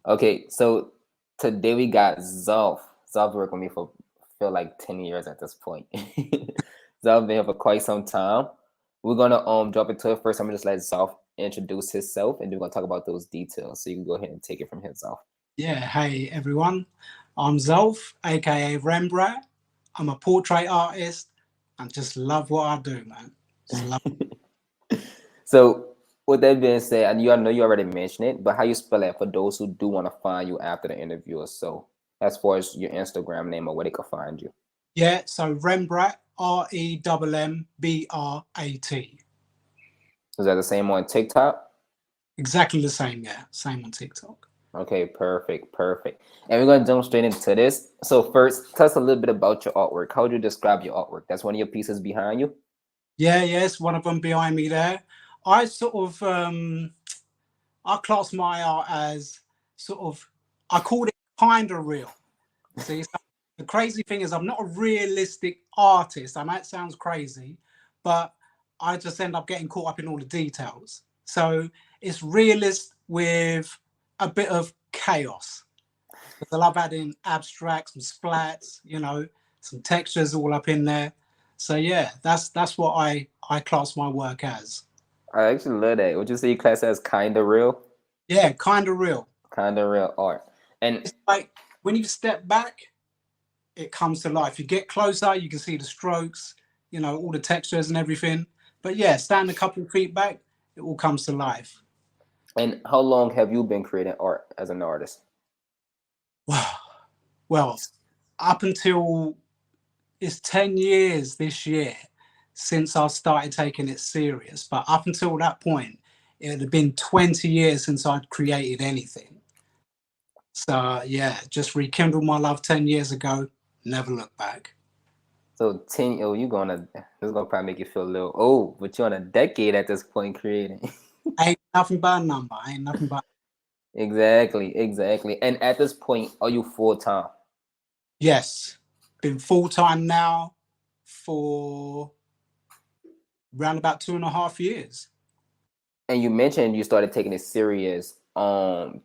Okay, so today we got Zulf. Zulf worked with me for feel like 10 years at this point. Zulf been here for quite some time. We're gonna jump into it first. I'm gonna just let Zulf introduce himself and then we're gonna talk about those details. So you can go ahead and take it from here, Zulf. Yeah, hey everyone. I'm Zulf, aka Rembrandt. I'm a portrait artist and just love what I do, man. Just love So with that being said, and I know you already mentioned it, but how you spell it for those who do want to find you after the interview or so, as far as your Instagram name or where they can find you. Yeah, so Rembrandt, Rembrat. Is that the same on TikTok? Exactly the same, yeah. Same on TikTok. Okay, perfect, perfect. And we're gonna jump straight into this. So first, tell us a little bit about your artwork. How would you describe your artwork? That's one of your pieces behind you. Yeah, yes, one of them behind me there. I sort of I class my art as sort of I called it kind of real. See, so the crazy thing is, I'm not a realistic artist. I know it sounds crazy, but I just end up getting caught up in all the details. So it's realist with a bit of chaos. Because I love adding abstracts, some splats, some textures all up in there. So yeah, that's what I class my work as. I actually love that. Would you say your class as kind of real? Yeah, kind of real. Kind of real art. And It's like when you step back, it comes to life. You get closer, you can see the strokes, all the textures and everything. But yeah, stand a couple of feet back, it all comes to life. and how long have you been creating art as an artist? Wow. Well, up until it's 10 years this year since I started taking it serious. But up until that point, it had been 20 years since I'd created anything. So yeah, just rekindled my love 10 years ago, never looked back. So 10, oh, you gonna this is gonna probably make you feel a little old, but you're on a decade at this point creating. Ain't nothing but a number, ain't nothing but. Exactly, exactly. And at this point, are you full time? Yes, been full time now for around about 2.5 years. And you mentioned you started taking it serious 10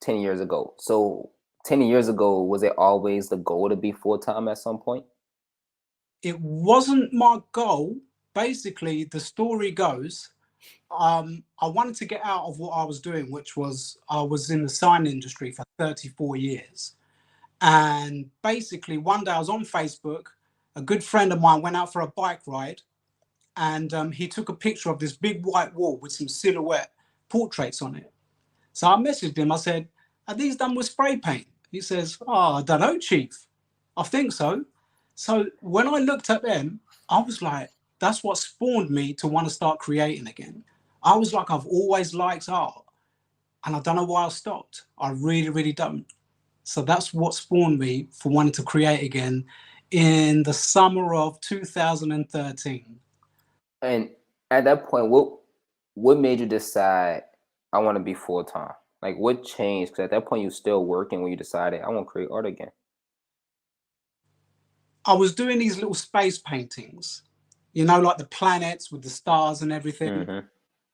years ago. So 10 years ago, was it always the goal to be full time at some point? It wasn't my goal. Basically, the story goes, I wanted to get out of what I was doing, which was I was in the sign industry for 34 years. And basically, one day I was on Facebook. A good friend of mine went out for a bike ride and he took a picture of this big white wall with some silhouette portraits on it. So I messaged him. I said, "Are these done with spray paint?" He says, "Oh, I don't know, Chief. I think so." So when I looked at them, I was like, that's what spawned me to want to start creating again. I was like, I've always liked art and I don't know why I stopped. I really, really don't. So that's what spawned me for wanting to create again in the summer of 2013. And at that point, what made you decide I want to be full time? Like what changed? Because at that point, you still working when you decided I want to create art again. I was doing these little space paintings, like the planets with the stars and everything. Mm-hmm.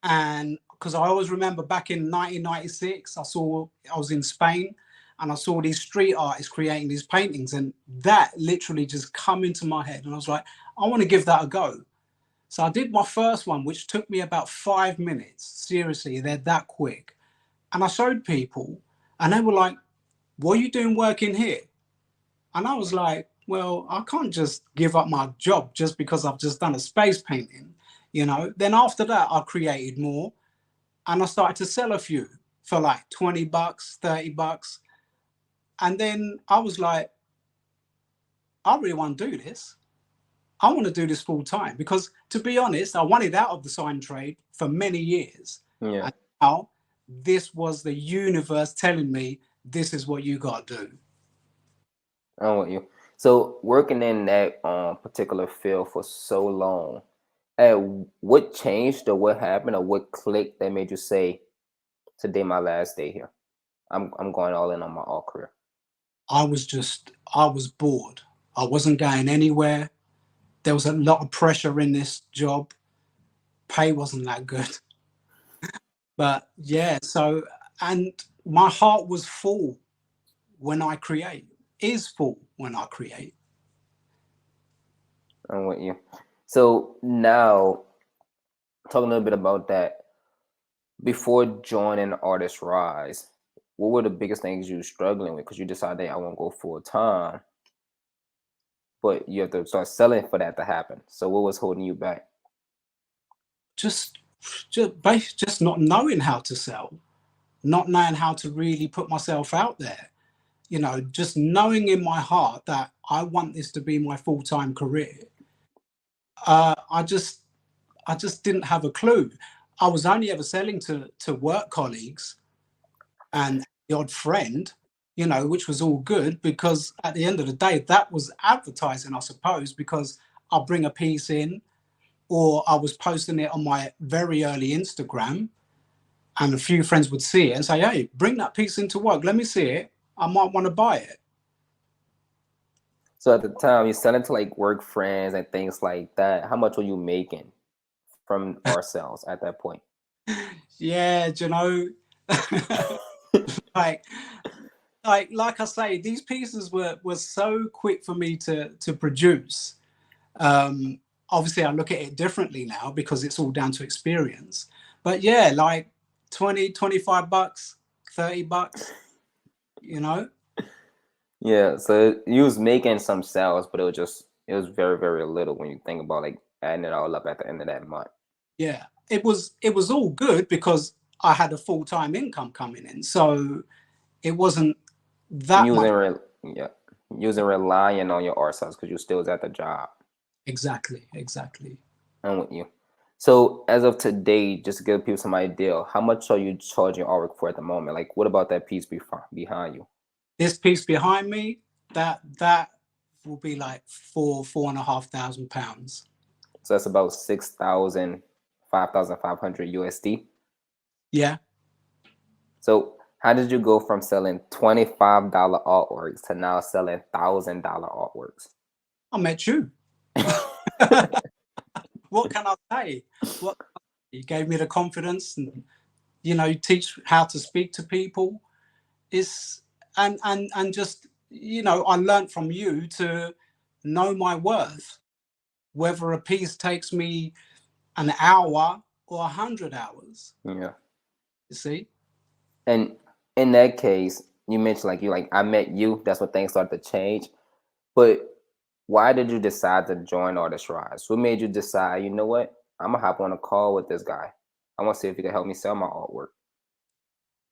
And because I always remember back in 1996, I was in Spain and I saw these street artists creating these paintings, and that literally just come into my head. And I was like, I want to give that a go. So I did my first one, which took me about 5 minutes. Seriously, they're that quick. And I showed people, and they were like, "What are you doing working here?" And I was like, well, I can't just give up my job just because I've just done a space painting. Then after that, I created more and I started to sell a few for like 20 bucks, 30 bucks. And then I was like, I really want to do this. I want to do this full time because, to be honest, I wanted out of the sign trade for many years. Yeah, And now this was the universe telling me this is what you got to do. I want you. So working in that particular field for so long, uh, what changed or what happened or what clicked that made you say, "Today my last day here. I'm going all in on my art career." I was bored. I wasn't going anywhere. There was a lot of pressure in this job. Pay wasn't that good. But yeah, and my heart was full when I create, is full when I create. I'm with you. So now, talking a little bit about that. Before joining Artist Rise, what were the biggest things you were struggling with? Because you decided, I want to go full time, but you have to start selling for that to happen. So what was holding you back? Just, just not knowing how to sell, not knowing how to really put myself out there. You know, just knowing in my heart that I want this to be my full-time career. I just didn't have a clue. I was only ever selling to work colleagues and the odd friend, you know, which was all good because at the end of the day, that was advertising, I suppose, because I'll bring a piece in or I was posting it on my very early Instagram and a few friends would see it and say, hey, bring that piece into work. Let me see it. I might want to buy it. So at the time, you're selling to like work friends and things like that. How much were you making from ourselves at that point? Yeah, you know, like like I say, these pieces were so quick for me to produce. Obviously, I look at it differently now because it's all down to experience. But yeah, like 20, 25 bucks, 30 bucks, you know? Yeah, so you was making some sales, but it was very, very little when you think about like adding it all up at the end of that month. Yeah. It was all good because I had a full-time income coming in. So it wasn't And that much. yeah, you wasn't relying on your art sales because you still was at the job. Exactly, exactly. I'm with you. So as of today, just to give people some idea, how much are you charging artwork for at the moment? Like, what about that piece behind you? This piece behind me, that will be like four and a half thousand pounds. So that's about 6,000, 5,500 USD. Yeah. So how did you go from selling $25 artworks to now selling $1,000 artworks? I met you. What can I say? What you gave me the confidence and you know, teach how to speak to people. Is and just you know, I learned from you to know my worth. Whether a piece takes me an hour or 100 hours. Yeah. You see? And in that case, you mentioned like I met you. That's when things started to change. But why did you decide to join Artist Rise? What made you decide, you know what? I'm gonna hop on a call with this guy. I want to see if he can help me sell my artwork.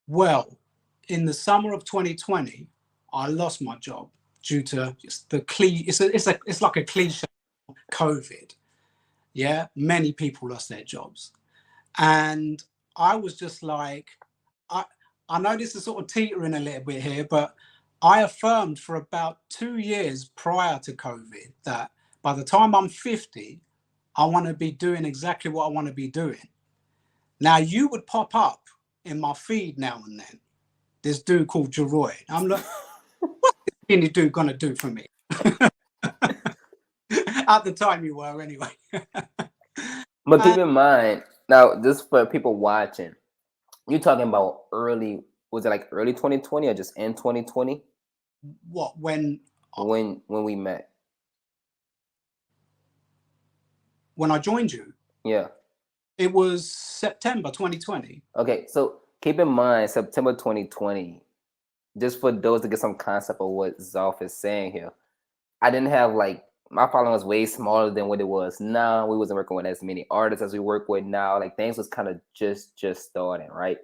Well, in the summer of 2020, I lost my job due to just the it's like a cliche, COVID. Yeah, many people lost their jobs, and I was just like, I I know this is sort of teetering a little bit here, but I affirmed for about 2 years prior to COVID that by the time I'm 50, I want to be doing exactly what I want to be doing. Now you would pop up in my feed now and then. This dude called Jaroid. I'm like, what's this skinny dude gonna do for me? At the time you were anyway. But keep And in mind, now this for people watching, you talking about early, was it like early 2020 or just in 2020 what when we met? when I joined you, Yeah. it was September 2020. Okay, so keep in mind September 2020, just for those to get some concept of what Zulf is saying here. I didn't have like my following was way smaller than what it was now. We wasn't working with as many artists as we work with now. Like things was kind of just starting, right?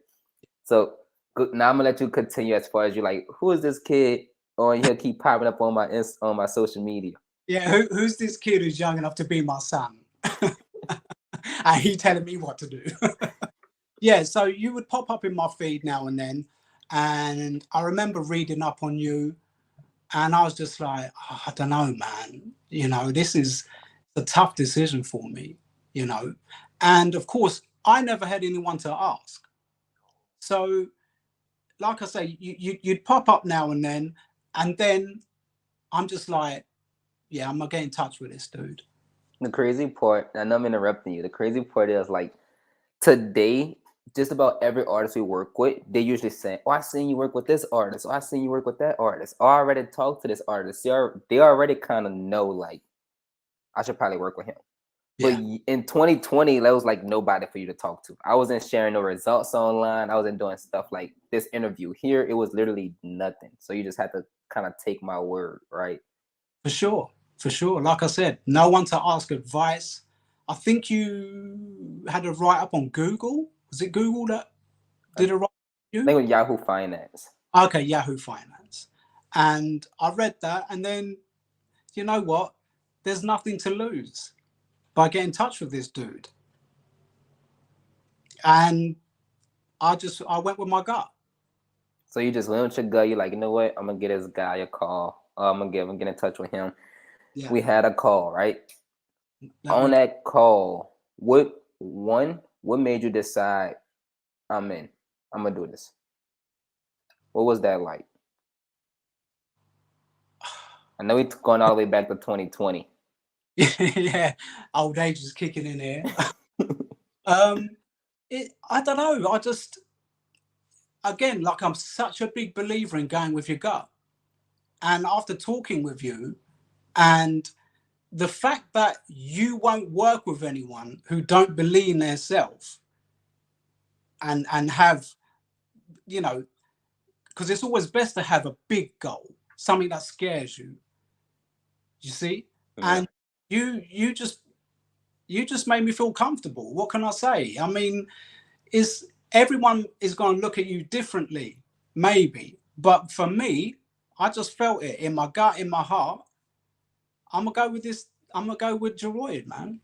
So now I'm gonna let you continue as far as you like. Who is this kid on here? Keep popping up on on my social media. Yeah, who's this kid who's young enough to be my son? And he telling me what to do. Yeah, so you would pop up in my feed now and then, and I remember reading up on you, and I was just like, oh, I don't know, man. You know, this is a tough decision for me. You know, and of course, I never had anyone to ask. So, like I say, you'd pop up now and then I'm just like, yeah, I'm gonna get in touch with this dude. The crazy part, I know I'm interrupting you. The crazy part is like today, just about every artist we work with, they usually say, "Oh, I seen you work with this artist. Oh, I seen you work with that artist. Oh, I already talked to this artist." They already kind of know like I should probably work with him. But Yeah, in 2020, that was like nobody for you to talk to. I wasn't sharing no results online. I wasn't doing stuff like this interview here. It was literally nothing. So you just had to kind of take my word, right? for sure. For sure. Like I said, no one to ask advice. I think you had a write up on Google. Was it Google that I did a write up on you? think with Yahoo Finance. Okay, Yahoo Finance. And I read that, and then you know what? There's nothing to lose by getting in touch with this dude. And I went with my gut. So you just went with your gut. You're like, you know what? I'm gonna get this guy a call. I'm gonna get in touch with him. Yeah. We had a call, right? Let On me that call, what made you decide I'm in? I'm gonna do this. What was that like? I know it's going all the way back to 2020. yeah, old age is kicking in here. um I don't know. I just again, like I'm such a big believer in going with your gut. And after talking with you and the fact that you won't work with anyone who don't believe in themselves and have, you know, because it's always best to have a big goal, something that scares you. You see, Yeah. and you just you just made me feel comfortable. What can I say? I mean, is everyone is going to look at you differently, maybe, but for me, I just felt it in my gut, in my heart. I'm gonna go with this. I'm gonna go with Jaroid, man.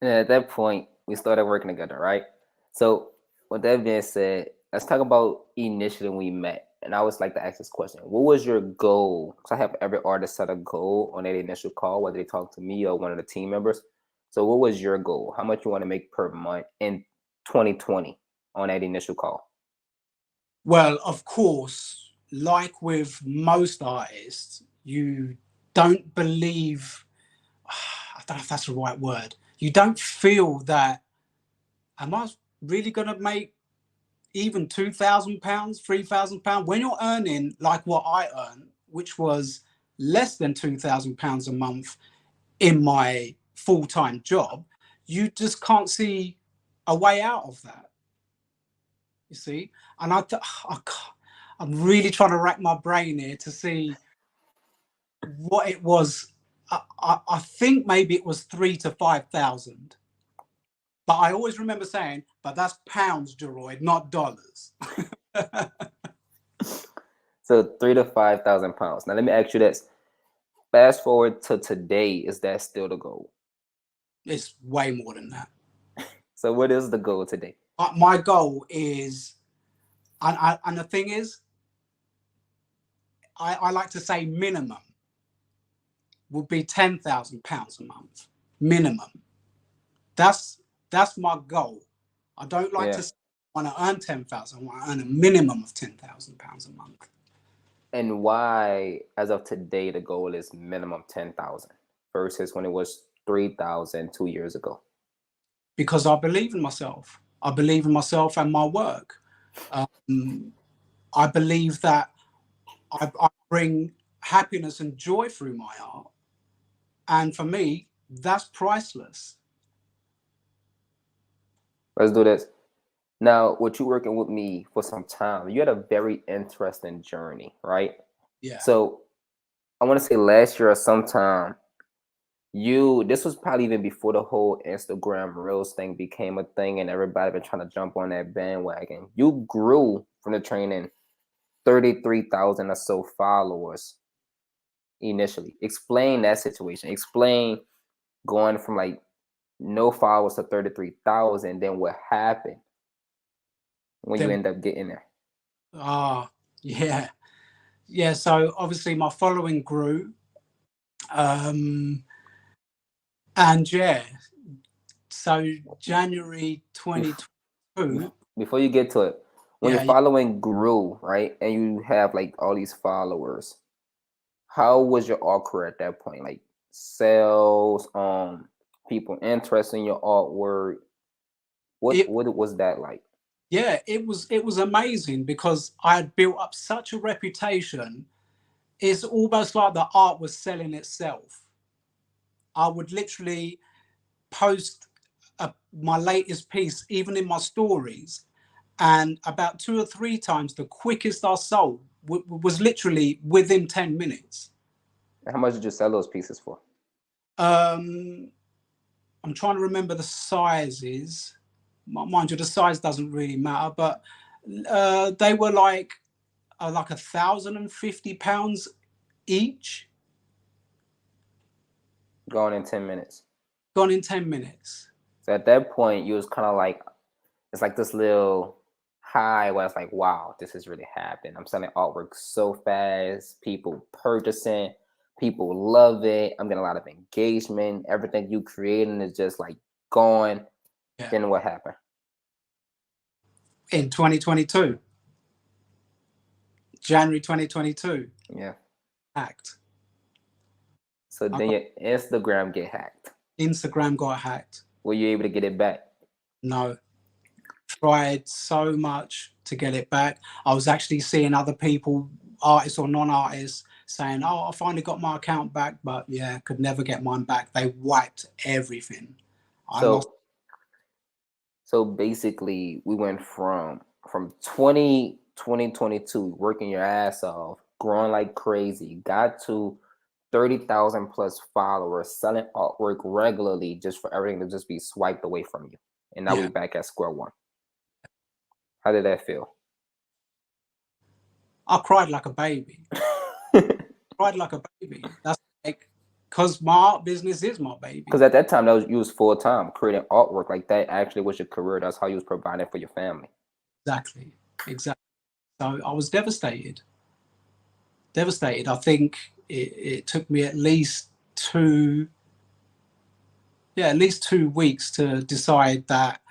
And at that point, we started working together, right? So, with that being said, let's talk about initially when we met. And I always like to ask this question: what was your goal? Because I have every artist set a goal on that initial call, whether they talk to me or one of the team members. So, what was your goal? How much you want to make per month in 2020 on that initial call? Well, of course, like with most artists, you don't believe. I don't know if that's the right word. You don't feel that. Am I really gonna make even £2,000, £3,000 when you're earning like what I earn, which was less than £2,000 a month in my full-time job? You just can't see a way out of that. You see, and I'm really trying to rack my brain here to see what it was. I think maybe it was 3 to 5 thousand, but I always remember saying, "But that's pounds, Jeroid, not dollars." So 3 to 5 thousand pounds. Now let me ask you this: fast forward to today, is that still the goal? It's way more than that. So what is the goal today? My goal is, and the thing is, I like to say minimum would be £10,000 a month. Minimum. That's that's my goal. I don't like Yeah. to say I want to earn 10,000. I want to earn a minimum of £10,000 a month And why, as of today, the goal is minimum 10,000 versus when it was 3,000 2 years ago? because I believe in myself. I believe in myself and my work. Um, I believe that I bring happiness and joy through my art, and for me, that's priceless. Let's do this. Now, with you working with me for some time, you had a very interesting journey, right? Yeah, So I want to say last year or sometime, this was probably even before the whole Instagram Reels thing became a thing and everybody been trying to jump on that bandwagon. You grew from the training 33,000 or so followers initially. Explain that situation. Explain going from like no followers to 33,000. Then what happened when you then end up getting there? yeah, yeah. So obviously my following grew, um, and yeah, so January 2022. Before you get to it, when your Yeah, yeah. following grew, right, and you have like all these followers, how was your art career at that point? Like sales, people interested in your artwork. What was that like? Yeah, it was amazing because I had built up such a reputation. It's almost like the art was selling itself. I would literally post my latest piece, even in my stories, and about 2 or 3 times the quickest I sold was literally within 10 minutes. How much did you sell those pieces for? Um, I'm trying to remember the sizes. Mind you, the size doesn't really matter, but they were like £1,050 each, Going in 10 minutes. gone in 10 minutes. So at that point, you was kind of like, it's like this little high where it's like, wow, this is really happening. I'm selling artwork so fast. People purchasing. People love it. I'm getting a lot of engagement. Everything you creating is just like going. Yeah. Then what happened? In 2022, January 2022, Yeah. hacked. So then your Instagram get hacked. Instagram got hacked. Were you able to get it back? No. Tried so much to get it back. I was actually seeing other people, artists or non-artists, saying, "Oh, I finally got my account back," but yeah, could never get mine back. They wiped everything. I lost. So basically, we went from 2022 working your ass off, growing like crazy, got to 30,000 plus followers, selling artwork regularly just for everything to just be swiped away from you. And now Yeah. we're back at square one. How did that feel? I cried like a baby. Cried like a baby. That's like, because my art business is my baby. Because at that time, you was full time creating artwork. Like that actually was your career. That's how you was providing for your family. Exactly. So I was devastated. Devastated. I think it took me at least 2 weeks to decide that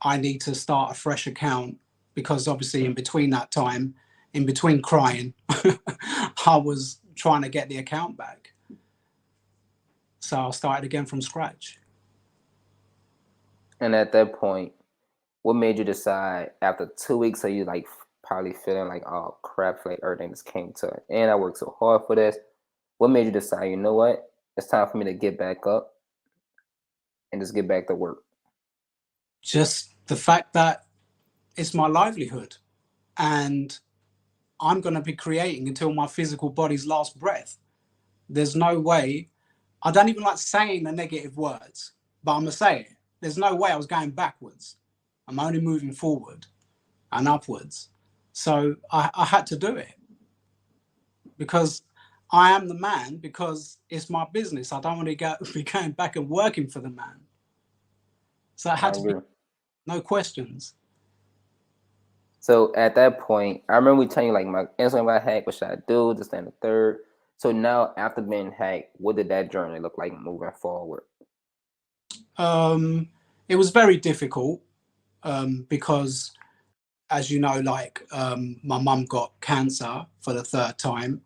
I need to start a fresh account, because obviously in between that time, in between crying, I was trying to get the account back. So I started again from scratch. And at that point, what made you decide after 2 weeks of you like probably feeling like, oh crap, like everything just came to an end. I worked so hard for this. What made you decide, you know what? It's time for me to get back up and just get back to work. Just the fact that it's my livelihood and I'm going to be creating until my physical body's last breath. There's no way. I don't even like saying the negative words, but I'm going to say it. There's no way I was going backwards. I'm only moving forward and upwards. So I had to do it because I am the man, because it's my business. I don't want to be going back and working for the man. So it had to be, no questions. So at that point, I remember we telling you like my Instagram got hacked. What should I do? This and the third. So now after being hacked, what did that journey look like moving forward? It was very difficult because, as you know, like my mum got cancer for the third time.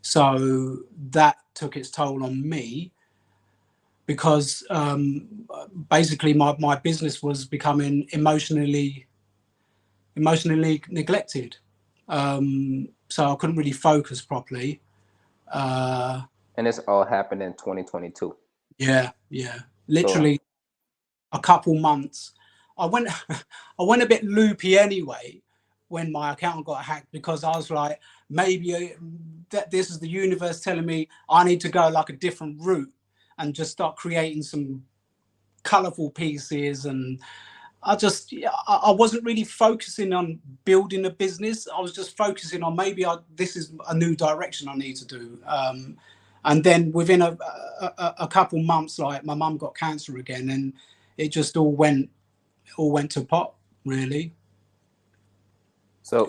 So that took its toll on me because basically my business was becoming emotionally neglected. So I couldn't really focus properly. And this all happened in 2022. Yeah. Literally a couple months. I went I went a bit loopy anyway when my account got hacked, because I was like, maybe that this is the universe telling me I need to go like a different route and just start creating some colorful pieces. And I wasn't really focusing on building a business. I was just focusing on maybe this is a new direction I need to do. And then within a couple months, like my mum got cancer again, and it just all went to pot, really. So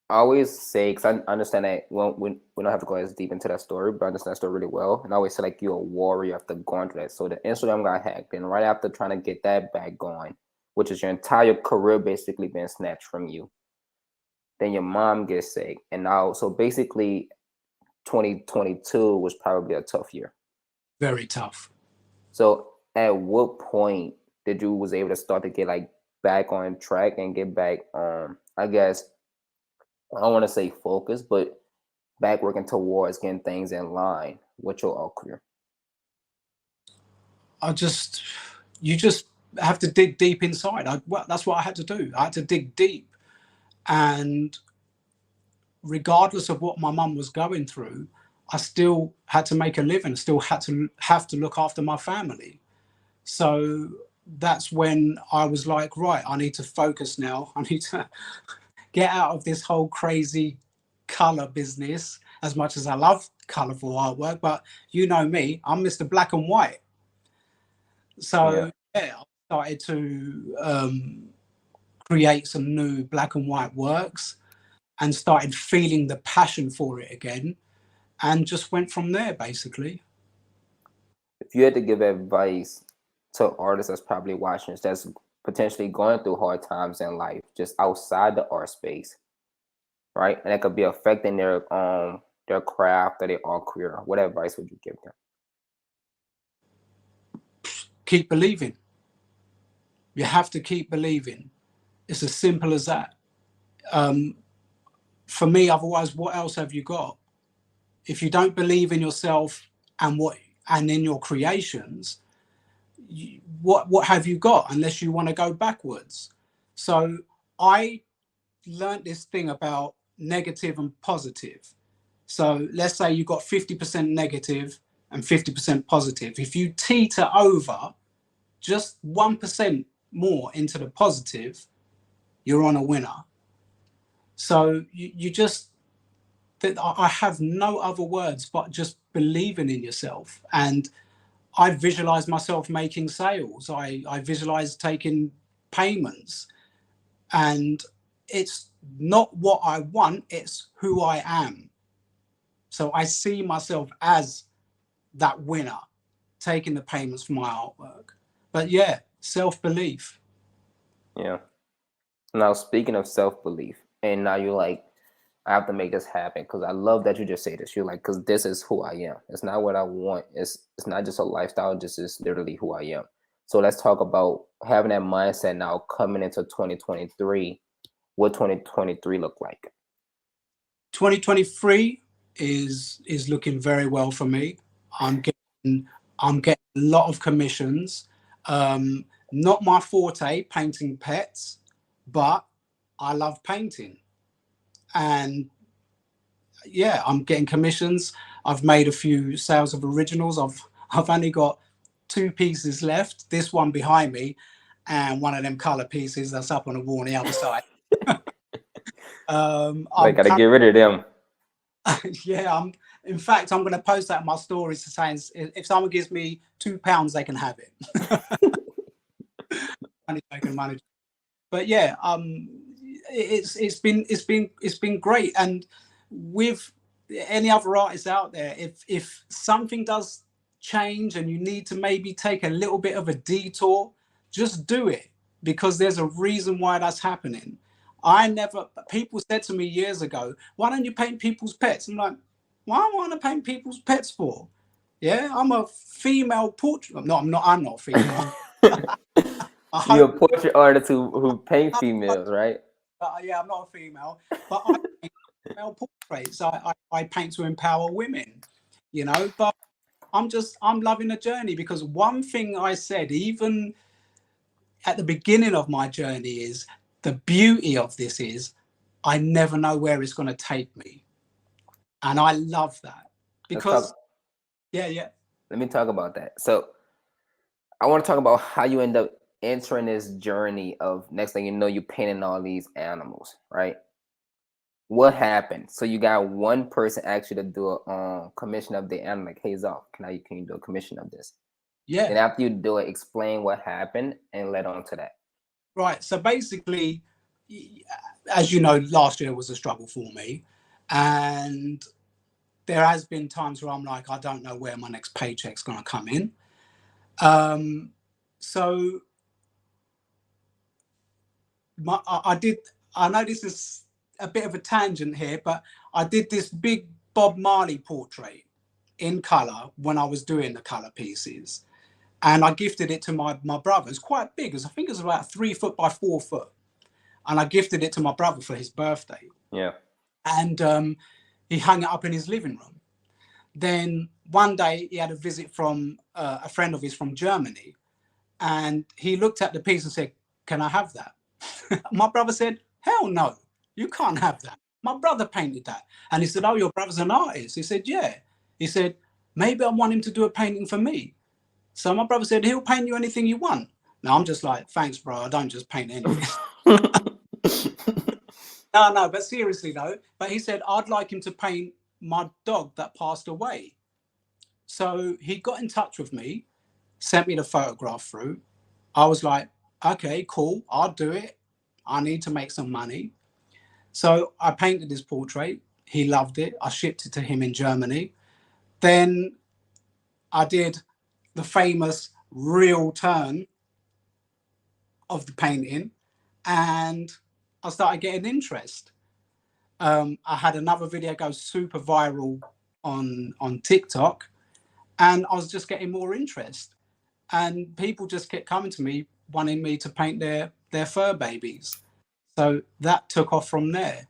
I always say, because I understand that we don't have to go as deep into that story, but I understand that story really well. And I always say like you're a warrior after going through that. So the Instagram got hacked, and right after trying to get that back going, which is your entire career basically being snatched from you, then your mom gets sick, and now so basically 2022 was probably a tough year. Very tough. So at what point did you was able to start to get like back on track and get back I guess I don't want to say focus, but back working towards getting things in line with your art career? I just, you just have to dig deep inside. Well, that's what I had to do. I had to dig deep, and regardless of what my mum was going through, I still had to make a living. Still had to look after my family. So that's when I was like, right, I need to focus now. I need to get out of this whole crazy color business. As much as I love colorful artwork, but you know me, I'm Mr. Black and White. Yeah. So yeah, I started to create some new black and white works and started feeling the passion for it again, and just went from there basically. If you had to give advice to artists that's probably watching us, that's potentially going through hard times in life, just outside the art space, right? And it could be affecting their craft or their art career. What advice would you give them? Keep believing. You have to keep believing. It's as simple as that. For me, otherwise, what else have you got? If you don't believe in yourself and in your creations, what have you got? Unless you want to go backwards. So I learned this thing about negative and positive. So let's say you've got 50% negative and 50% positive. If you teeter over just 1% more into the positive, you're on a winner. So you just, that I have no other words but just believing in yourself. And I visualize myself making sales. I visualize taking payments. And it's not what I want, it's who I am. So I see myself as that winner taking the payments for my artwork. But yeah, self-belief. Yeah. Now, speaking of self belief, and now you're like, I have to make this happen because I love that you just say this. You're like, because this is who I am. It's not what I want. It's not just a lifestyle. This is literally who I am. So let's talk about having that mindset now coming into 2023. What 2023 look like? 2023 is looking very well for me. I'm getting I'm getting a lot of commissions. Not my forte, painting pets, but I love painting. And yeah, I'm getting commissions. I've made a few sales of originals. I've only got two pieces left. This one behind me, and one of them color pieces that's up on the wall on the other side. Like, I'm gotta get rid of them. yeah. In fact, I'm going to post that in my stories to say if someone gives me £2, they can have it. Money taken, money. But yeah, it's been great. And with any other artists out there, if something does change and you need to maybe take a little bit of a detour, just do it, because there's a reason why that's happening. People said to me years ago, why don't you paint people's pets? I'm like, why do I want to paint people's pets for? Yeah, I'm a female portrait. No, I'm not female. I You're hope. a portrait artist who paint females, right? Yeah, I'm not a female, but I paint female portraits. I paint to empower women, you know. But I'm loving the journey, because one thing I said, even at the beginning of my journey, is the beauty of this is I never know where it's going to take me. And I love that, Let's because, talk. yeah, yeah. Let me talk about that. So I want to talk about how you end up entering this journey of, next thing you know, you painting all these animals, right? What happened? So you got one person actually to do a commission of the animal, like, hey Zulf, can you do a commission of this? Then Yeah, after you do it, explain what happened and let on to that. right. So basically, as you know, last year was a struggle for me. And there has been times where I'm like, I don't know where my next paycheck's going to come in. Um, so I did. I know this is a bit of a tangent here, but I did this big Bob Marley portrait in color when I was doing the color pieces, and I gifted it to my brother. It's quite big. I think it's about 3 foot by 4 foot. And I gifted it to my brother for his birthday. Yeah. And he hung it up in his living room. Then one day he had a visit from a friend of his from Germany, and he looked at the piece and said, "Can I have that?" My brother said, "Hell no, you can't have that. My brother painted that." And he said, "Oh, your brother's an artist?" He said, "Yeah." He said, "Maybe I want him to do a painting for me." So my brother said, "He'll paint you anything you want." Now I'm just like, "Thanks, bro. I don't just paint anything." No, but seriously though. But he said, "I'd like him to paint my dog that passed away." So he got in touch with me, sent me the photograph through. I was like, "Okay, cool. I'll do it. I need to make some money." So I painted his portrait. He loved it. I shipped it to him in Germany. Then I did the famous real turn of the painting, and I started getting interest. I had another video go super viral on TikTok, and I was just getting more interest. And people just kept coming to me wanting me to paint their fur babies. So that took off from there.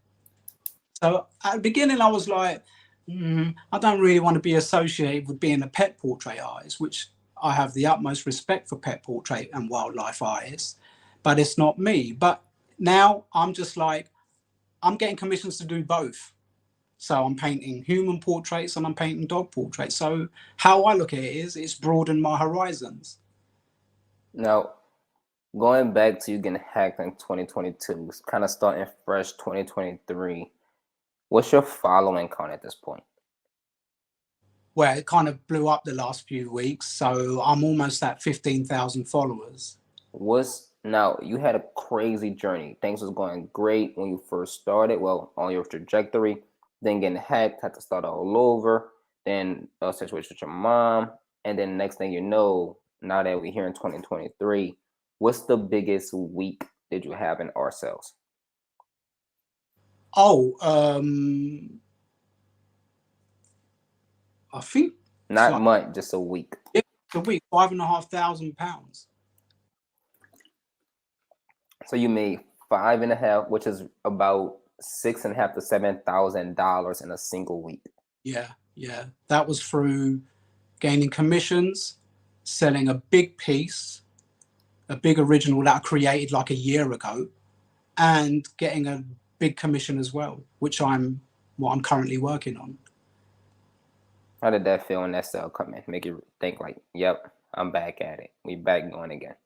So at the beginning, I was like, I don't really want to be associated with being a pet portrait artist, which I have the utmost respect for pet portrait and wildlife artists, but it's not me. But now I'm just like, I'm getting commissions to do both. So I'm painting human portraits and I'm painting dog portraits. So how I look at it is it's broadened my horizons. Now, going back to you getting hacked in 2022, kind of starting fresh 2023, what's your following count at this point? Where it kind of blew up the last few weeks. So I'm almost at 15,000 followers. Now you had a crazy journey. Things was going great when you first started, well, on your trajectory, then getting hacked, had to start all over, then a situation with your mom, and then next thing you know, now that we're here in 2023, what's the biggest week did you have in art sales? Oh, I think it's Not like month, just a week. a week, £5,500. So you made 5.5, which is about $6.5 to $7,000 in a single week. Yeah, yeah. That was through gaining commissions, selling a big piece, a big original that I created like a year ago, and getting a big commission as well, which I'm currently working on. How did that feel when that sale come in? Make you think like, yep, I'm back at it. We back going again.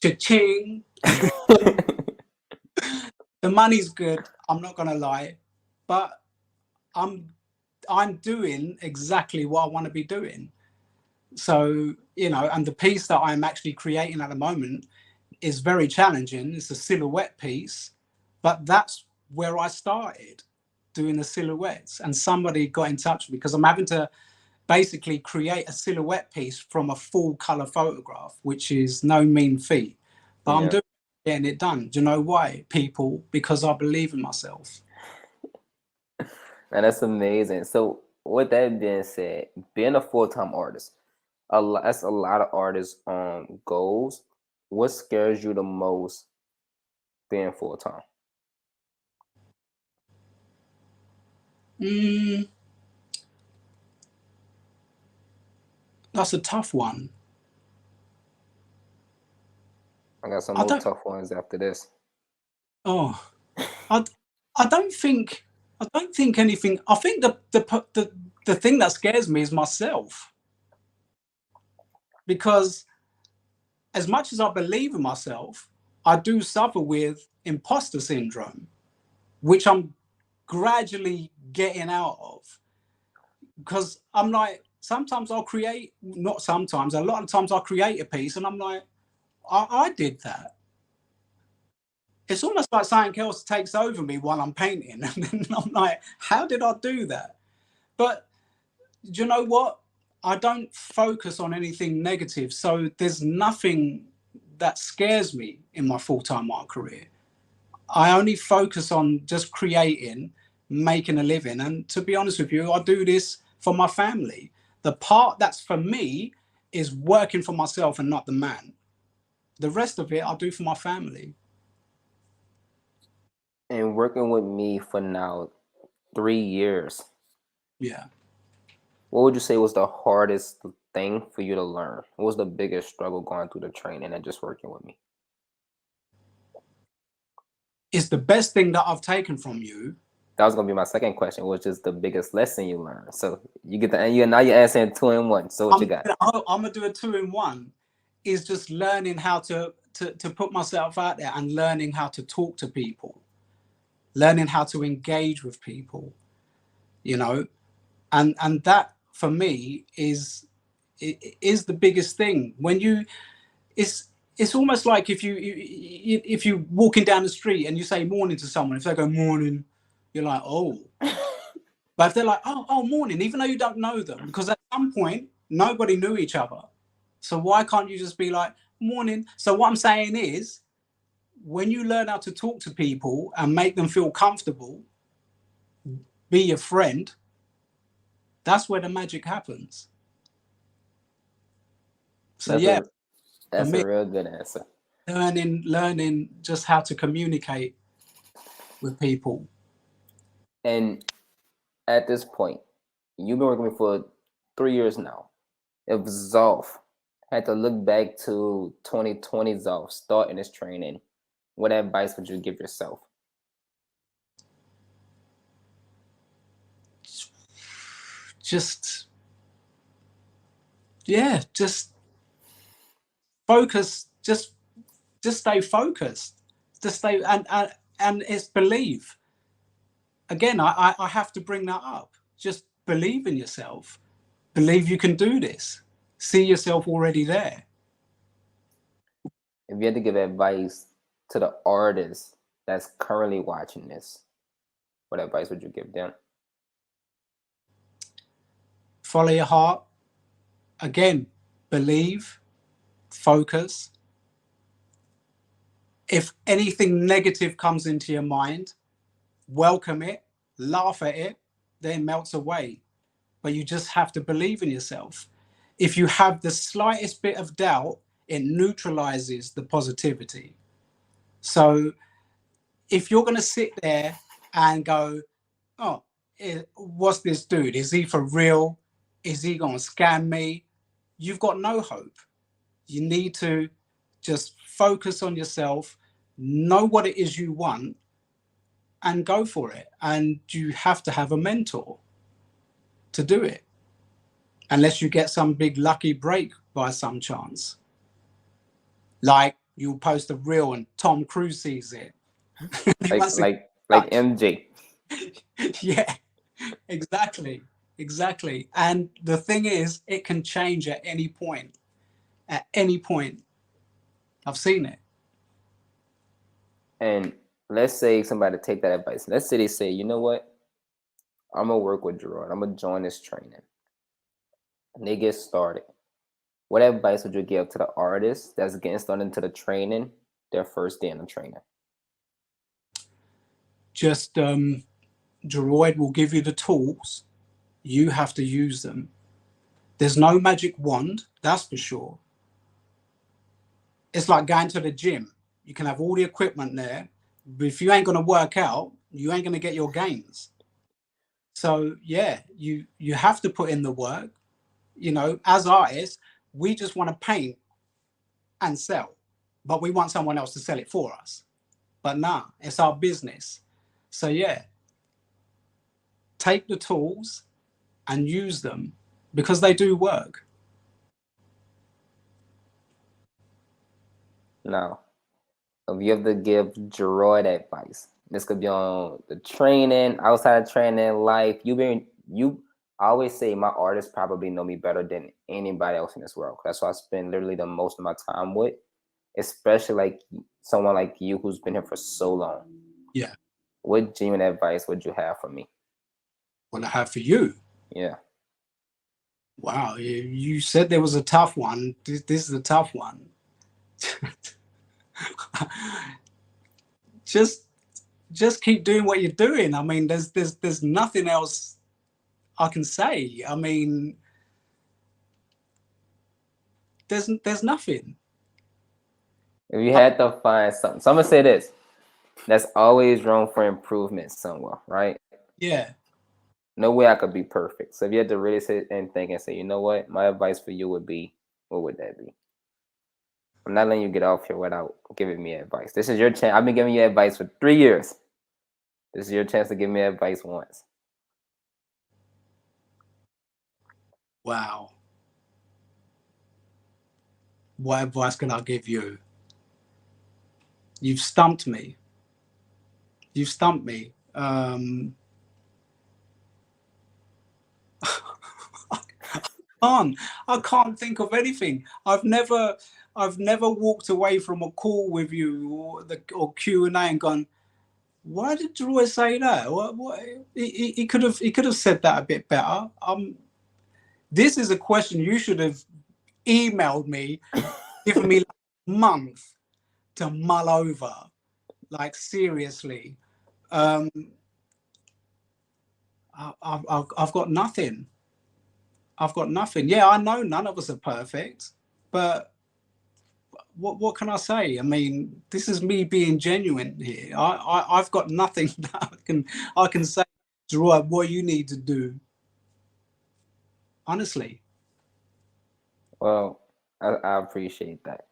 Cha-ching! The money's good, I'm not gonna lie, but I'm doing exactly what I want to be doing. So, and the piece that I'm actually creating at the moment is very challenging. It's a silhouette piece, but that's where I started doing the silhouettes. And somebody got in touch with me because I'm having to basically create a silhouette piece from a full color photograph, which is no mean feat. But I'm getting it done. Do you know why, people? Because I believe in myself. And that's amazing. So with that being said, being a full-time artist, that's a lot of artists goals. What scares you the most being full-time? That's a tough one. I got some more tough ones after this. Oh, I don't think anything. I think the thing that scares me is myself, because as much as I believe in myself, I do suffer with imposter syndrome, which I'm gradually getting out of. Because I'm like, sometimes I'll create, not sometimes, a lot of times I'll create a piece and I'm like, I did that. It's almost like something else takes over me while I'm painting. And then I'm like, how did I do that? But do you know what? I don't focus on anything negative. So there's nothing that scares me in my full-time art career. I only focus on just creating, making a living. And to be honest with you, I do this for my family. The part that's for me is working for myself and not the man. The rest of it I'll do for my family. And working with me for now 3 years, Yeah. what would you say was the hardest thing for you to learn? What was the biggest struggle going through the training and just working with me? It's the best thing that I've taken from you. That was gonna be my second question, which is the biggest lesson you learned. So you get the you now you're answering two in one. So what you got? I'm gonna do a 2-in-1. Is just learning how to put myself out there and learning how to talk to people, learning how to engage with people, you know, and that for me is the biggest thing. When you, it's almost like if you walking down the street and you say morning to someone, if they go morning, you're like, oh. But if they're like, oh, morning, even though you don't know them, because at some point nobody knew each other. So why can't you just be like, morning? So what I'm saying is, when you learn how to talk to people and make them feel comfortable, be your friend, that's where the magic happens. So That's a real good answer. learning just how to communicate with people. And at this point, you've been working with me for 3 years now. If Zulf had to look back to 2020 Zulf starting his training, what advice would you give yourself? Just focus. Just stay focused. Just stay and it's believe. Again, I have to bring that up. Just believe in yourself. Believe you can do this. See yourself already there. If you had to give advice to the artist that's currently watching this, what advice would you give them? Follow your heart. Again, believe, focus. If anything negative comes into your mind, welcome it, laugh at it, then it melts away. But you just have to believe in yourself. If you have the slightest bit of doubt, it neutralizes the positivity. So if you're going to sit there and go, oh, what's this dude? Is he for real? Is he going to scam me? You've got no hope. You need to just focus on yourself, know what it is you want, and go for it. And you have to have a mentor to do it, unless you get some big lucky break by some chance. Like you post a reel and Tom Cruise sees it. like MJ. Yeah, exactly. And the thing is, it can change at any point. At any point. I've seen it. And let's say somebody take that advice. Let's say they say, you know what? I'm gonna work with Jaroid. I'm gonna join this training. And they get started. What advice would you give to the artist that's getting started into the training, their first day in the training? Just Jaroid will give you the tools. You have to use them. There's no magic wand, that's for sure. It's like going to the gym. You can have all the equipment there, but if you ain't going to work out, you ain't going to get your gains. So yeah, you have to put in the work. You know, as artists, we just want to paint and sell, but we want someone else to sell it for us. But nah, it's our business. So yeah, take the tools and use them because they do work. Now, if you have to give Jaroid advice, this could be on the training, outside of training, life. I always say my artists probably know me better than anybody else in this world. That's why I spend literally the most of my time with, especially like someone like you who's been here for so long. Yeah. What genuine advice would you have for me? What I have for you? Yeah. Wow, you said there was a tough one. This is a tough one. just keep doing what you're doing. I mean, there's nothing else I can say. I mean, there's nothing. If you had to find something, so I'm gonna say this: there's always room for improvement somewhere, right? Yeah. No way I could be perfect. So if you had to really sit and think and say, you know what, my advice for you would be, what would that be? I'm not letting you get off here without giving me advice. This is your chance. I've been giving you advice for 3 years. This is your chance to give me advice once. Wow. What advice can I give you? You've stumped me. You've stumped me. I can't think of anything. I've never walked away from a call with you or Q&A and gone, why did Jaroid say that? What he could have said that a bit better. This is a question you should have emailed me, given me like a month to mull over. Like seriously. I've got nothing. I've got nothing. Yeah, I know none of us are perfect, but what can I say? I mean, this is me being genuine here. I've got nothing that I can say, Jaroid, what you need to do. Honestly. Well, I appreciate that.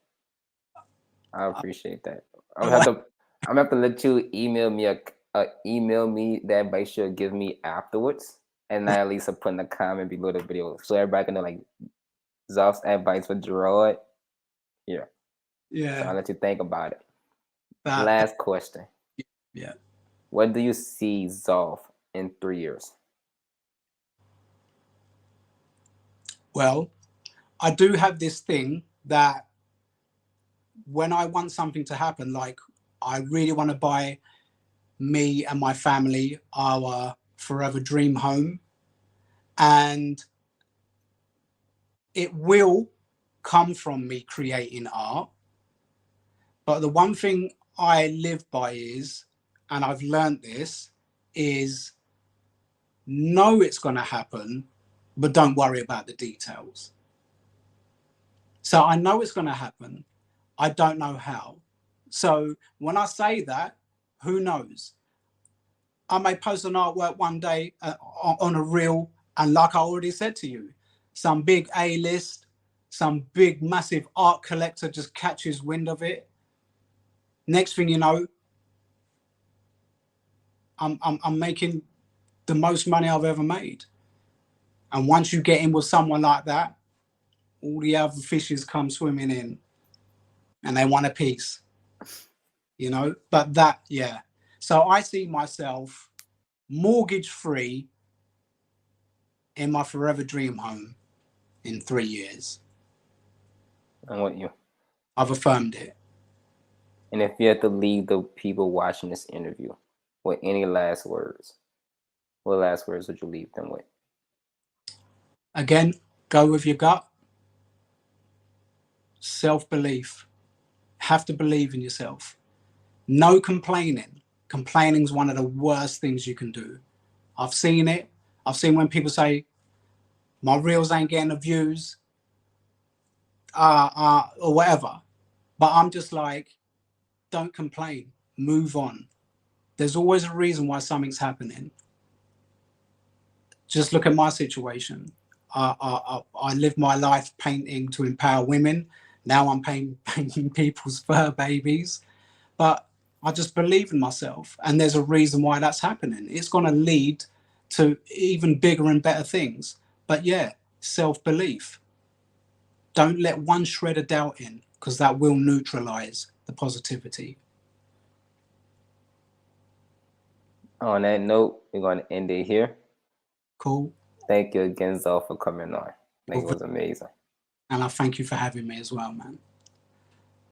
I appreciate that. I'm gonna have to let you email me the advice you'll give me afterwards, and I at least put in the comment below the video so everybody can know like Zulf's advice for Jaroid. Yeah. So I'll Yeah. let you think about it. That, Last question. yeah. What do you see Zulf in 3 years? Well, I do have this thing that when I want something to happen, like I really want to buy me and my family our forever dream home, and it will come from me creating art. But the one thing I live by is, and I've learned this, is know it's going to happen, but don't worry about the details. So I know it's going to happen. I don't know how. So when I say that, who knows? I may post an artwork one day on a reel, and like I already said to you, some big A-list, some big massive art collector just catches wind of it. Next thing you know, I'm making the most money I've ever made. And once you get in with someone like that, all the other fishes come swimming in, and they want a piece, you know. But that, yeah. So I see myself mortgage free in my forever dream home in 3 years. I want you. I've affirmed it. And if you had to leave the people watching this interview with any last words, what last words would you leave them with? Again, go with your gut. Self-belief. Have to believe in yourself. No complaining. Complaining is one of the worst things you can do. I've seen it. I've seen when people say, my reels ain't getting the views, or whatever. But I'm just like, don't complain. Move on. There's always a reason why something's happening. Just look at my situation. I lived my life painting to empower women. Now I'm painting people's fur babies. But I just believe in myself. And there's a reason why that's happening. It's going to lead to even bigger and better things. But yeah, self-belief. Don't let one shred of doubt in, because that will neutralize the positivity. On that note, we're going to end it here. Cool. Thank you again, Zulf, for coming on. I think it was amazing. And I thank you for having me as well, man.